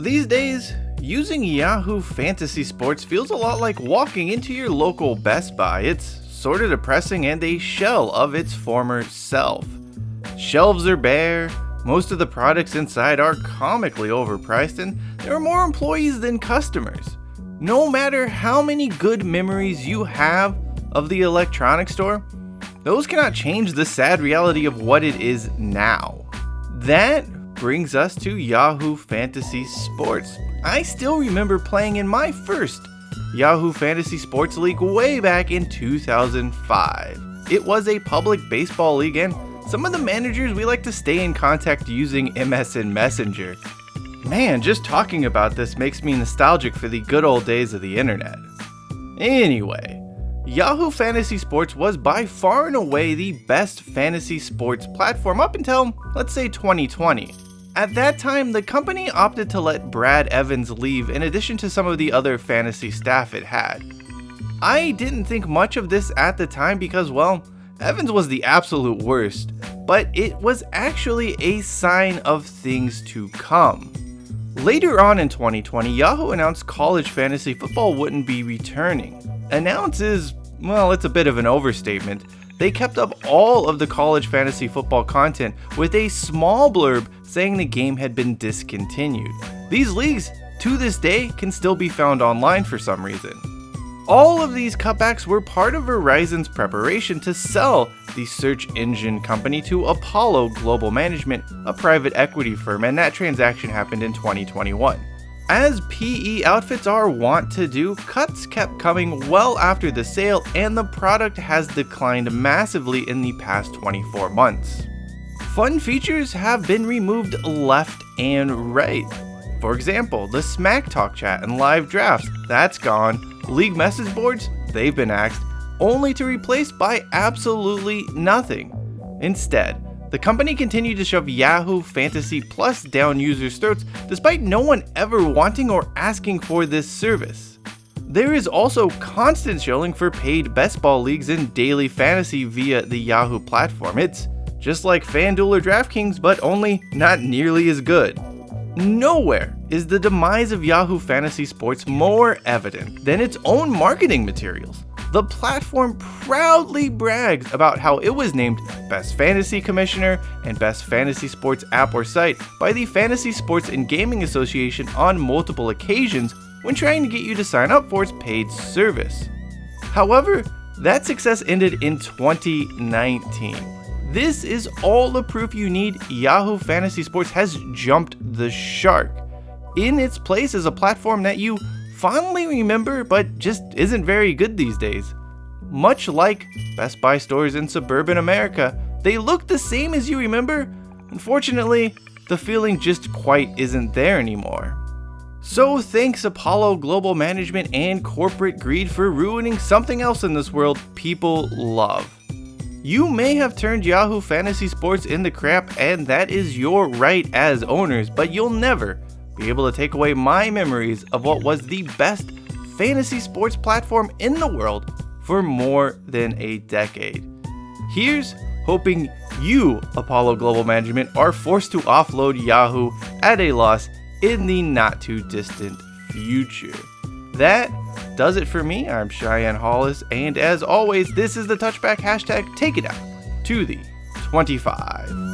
These days, using Yahoo Fantasy Sports feels a lot like walking into your local Best Buy. It's sort of depressing and a shell of its former self. Shelves are bare, most of the products inside are comically overpriced, and there are more employees than customers. No matter how many good memories you have of the electronics store, those cannot change the sad reality of what it is now. That brings us to Yahoo Fantasy Sports. I still remember playing in my first Yahoo Fantasy Sports League way back in 2005. It was a public baseball league, and some of the managers we like to stay in contact using MSN Messenger. Man, just talking about this makes me nostalgic for the good old days of the internet. Anyway, Yahoo Fantasy Sports was by far and away the best fantasy sports platform up until, let's say, 2020. At that time, the company opted to let Brad Evans leave in addition to some of the other fantasy staff it had. I didn't think much of this at the time because, well, Evans was the absolute worst, but it was actually a sign of things to come. Later on in 2020, Yahoo announced college fantasy football wouldn't be returning. Announce is, well, it's a bit of an overstatement. They kept up all of the college fantasy football content with a small blurb saying the game had been discontinued. These leagues, to this day, can still be found online for some reason. All of these cutbacks were part of Verizon's preparation to sell the search engine company to Apollo Global Management, a private equity firm, and that transaction happened in 2021. As PE outfits are wont to do, cuts kept coming well after the sale, and the product has declined massively in the past 24 months. Fun features have been removed left and right. For example, the Smack Talk chat and live drafts, that's gone. League message boards, they've been axed, only to replace by absolutely nothing. Instead, the company continued to shove Yahoo Fantasy Plus down users' throats despite no one ever wanting or asking for this service. There is also constant shilling for paid best ball leagues and daily fantasy via the Yahoo platform. It's just like FanDuel or DraftKings, but only not nearly as good. Nowhere is the demise of Yahoo Fantasy Sports more evident than its own marketing materials. The platform proudly brags about how it was named Best Fantasy Commissioner and Best Fantasy Sports App or Site by the Fantasy Sports and Gaming Association on multiple occasions when trying to get you to sign up for its paid service. However, that success ended in 2019. This is all the proof you need. Yahoo Fantasy Sports has jumped the shark. In its place is a platform that you fondly remember but just isn't very good these days. Much like Best Buy stores in suburban America, they look the same as you remember. Unfortunately, the feeling just quite isn't there anymore. So thanks Apollo Global Management and corporate greed for ruining something else in this world people love. You may have turned Yahoo Fantasy Sports into crap, and that is your right as owners, but you'll never be able to take away my memories of what was the best fantasy sports platform in the world for more than a decade. Here's hoping you, Apollo Global Management, are forced to offload Yahoo at a loss in the not too distant future. That does it for me. I'm Cheyenne Hollis, and as always, this is the Touchback hashtag. Take it out to the 25.